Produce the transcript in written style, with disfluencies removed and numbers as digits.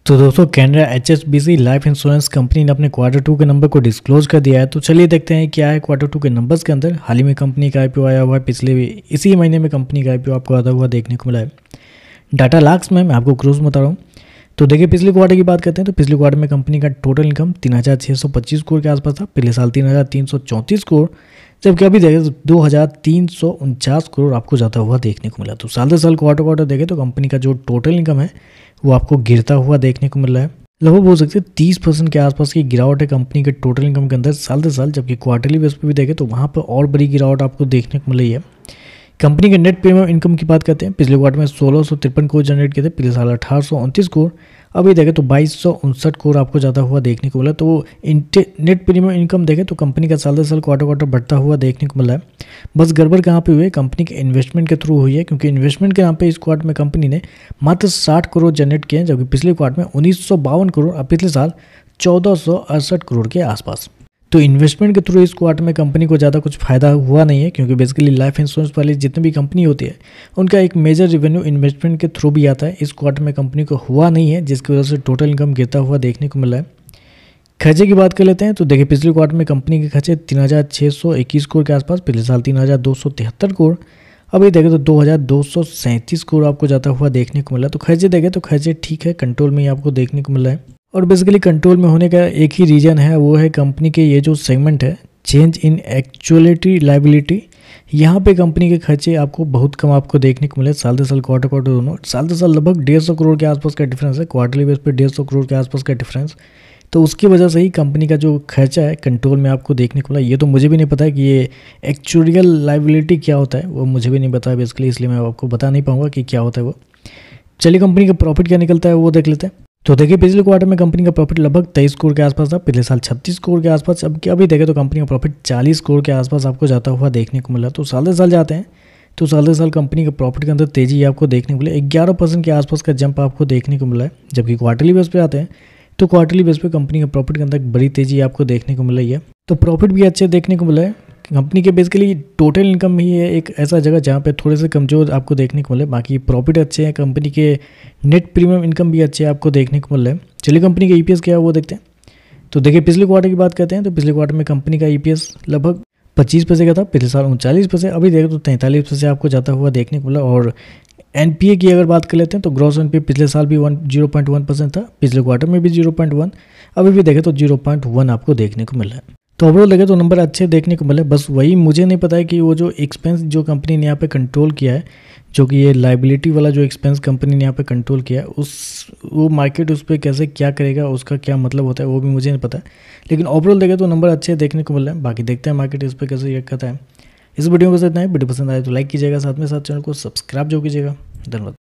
तो दोस्तों Canara HSBC life insurance company ने अपने Q2 के नंबर को डिस्क्लोज कर दिया है। तो चलिए देखते हैं क्या है Q2 के नंबर्स के अंदर। हाल ही में कंपनी का IPO आया हुआ है, पिछले इसी महीने में कंपनी का IPO आपको आता हुआ देखने को मिला है। डाटा लाख्स में मैं आपको क्रूज बता रहा हूँ। तो देखिए पिछले क्वार्टर की बात करते हैं तो पिछले क्वार्टर में कंपनी का टोटल इनकम 3625 करोड़ के आसपास था। पिछले साल 3334 करोड़, जबकि अभी देखें तो 2349 करोड़ आपको जाता हुआ देखने को मिला। तो साल से साल क्वार्टर देखें तो कंपनी का जो टोटल इनकम है वो आपको गिरता हुआ देखने को मिल रहा है। लगभग बोल सकते हैं 30% के आसपास की गिरावट है कंपनी के टोटल इनकम के अंदर साल से साल, जबकि क्वार्टरली बेस पे भी देखें तो वहाँ पर और बड़ी गिरावट आपको देखने को मिल रही है। कंपनी के नेट प्रीमियम इनकम की बात करते हैं, पिछले क्वार्टर में 1653 करोड़ जनरेट किए थे, पिछले साल 1829 करोड़, अभी देखें तो 2259 करोड़ आपको जाता हुआ देखने को मिला। तो नेट प्रीमियम इनकम देखें तो कंपनी का साल से साल क्वार्टर बढ़ता हुआ देखने को मिला है। बस गड़बड़ कहाँ पे हुई है, कंपनी के इन्वेस्टमेंट के थ्रू हुई है, क्योंकि इन्वेस्टमेंट के नाम पे इस क्वार्टर में कंपनी ने मात्र 60 करोड़ जनरेट किए हैं, जबकि पिछले क्वार्टर में 1952 करोड़ और पिछले साल 1468 करोड़ के आसपास। तो इन्वेस्टमेंट के थ्रू इस क्वार्टर में कंपनी को ज़्यादा कुछ फायदा हुआ नहीं है, क्योंकि बेसिकली लाइफ इंश्योरेंस वाली जितनी भी कंपनी होती है उनका एक मेजर रेवेन्यू इन्वेस्टमेंट के थ्रू भी आता है। इस क्वार्टर में कंपनी को हुआ नहीं है, जिसकी वजह से टोटल इनकम गिरता हुआ देखने को मिला है। खर्चे की बात कर लेते हैं तो देखिए पिछले क्वार्टर में कंपनी के खर्चे 3621 करोड़ के आसपास, पिछले साल 3273 करोड़, अभी देखें तो 2237 करोड़ आपको जाता हुआ देखने को मिला। तो खर्चे देखें तो खर्चे ठीक है, कंट्रोल में ही आपको देखने को मिला है। और बेसिकली कंट्रोल में होने का एक ही रीज़न है, वो है कंपनी के ये जो सेगमेंट है चेंज इन एक्चुअलिटी लाइबिलिटी, यहाँ पे कंपनी के खर्चे आपको बहुत कम आपको देखने को मिले। साल से साल क्वार्टर दोनों साल से साल लगभग 150 करोड़ के आसपास का डिफरेंस है, क्वार्टरली बेस पे 150 करोड़ के आसपास का डिफरेंस। तो उसकी वजह से ही कंपनी का जो खर्चा है कंट्रोल में आपको देखने को मिला। ये तो मुझे भी नहीं पता है कि ये एक्चुअल लाइबिलिटी क्या होता है, वो मुझे भी नहीं पता है बेसिकली, इसलिए मैं आपको बता नहीं पाऊंगा कि क्या होता है वो। चलिए कंपनी का प्रॉफिट क्या निकलता है वो देख लेते हैं। तो देखिए पिछले क्वार्टर में कंपनी का प्रॉफिट लगभग 23 करोड़ के आसपास था, पिछले साल 36 करोड़ के आसपास, अब अभी देखें तो कंपनी का प्रॉफिट 40 करोड़ के आसपास आपको जाता हुआ देखने को मिला। तो साल से साल जाते हैं तो साल से साल कंपनी के प्रॉफिट के अंदर तेजी आपको देखने को मिला, 11% के आसपास का जंप आपको देखने को मिला है। जबकि क्वार्टरली बेस पे आते हैं तो क्वार्टरली बेस पे कंपनी के प्रॉफिट के अंदर बड़ी तेजी आपको देखने को मिल रही है। तो प्रॉफिट भी अच्छे देखने को मिला है। कंपनी के बेसिकली टोटल इनकम ही है एक ऐसा जगह जहाँ पे थोड़े से कमज़ोर आपको देखने को मिले, बाकी प्रॉफिट अच्छे हैं, कंपनी के नेट प्रीमियम इनकम भी अच्छे आपको देखने को मिल रहे हैं। चलिए कंपनी का EPS क्या है वो देखते हैं। तो देखिए पिछले क्वार्टर की बात करते हैं तो पिछले क्वार्टर में कंपनी का EPS लगभग 25 पैसे का था, पिछले साल 39 पैसे, अभी देखें तो 43 पैसे आपको जाता हुआ देखने को मिला। और NPA की अगर बात कर लेते हैं तो ग्रॉस NPA पिछले साल भी 0.1% था, पिछले क्वार्टर में भी 0.1, अभी भी देखें तो 0.1 आपको देखने को मिला है। तो ओवरऑल देखें तो नंबर अच्छे देखने को मिले। बस वही मुझे नहीं पता है कि वो जो एक्सपेंस जो कंपनी ने यहाँ पे कंट्रोल किया है, जो कि ये लाइबिलिटी वाला जो एक्सपेंस कंपनी ने यहाँ पे कंट्रोल किया है, वो मार्केट उस पर कैसे क्या करेगा, उसका क्या मतलब होता है वो भी मुझे नहीं पता है। लेकिन ओवरऑल देखें तो नंबर अच्छे देखने को मिल रहे हैं। बाकी देखते हैं मार्केट इस पर कैसे रिएक्ट करता है। इस वीडियो को इतना ही, वीडियो पसंद आए तो लाइक कीजिएगा, साथ में साथ चैनल को सब्सक्राइब जो कीजिएगा। धन्यवाद।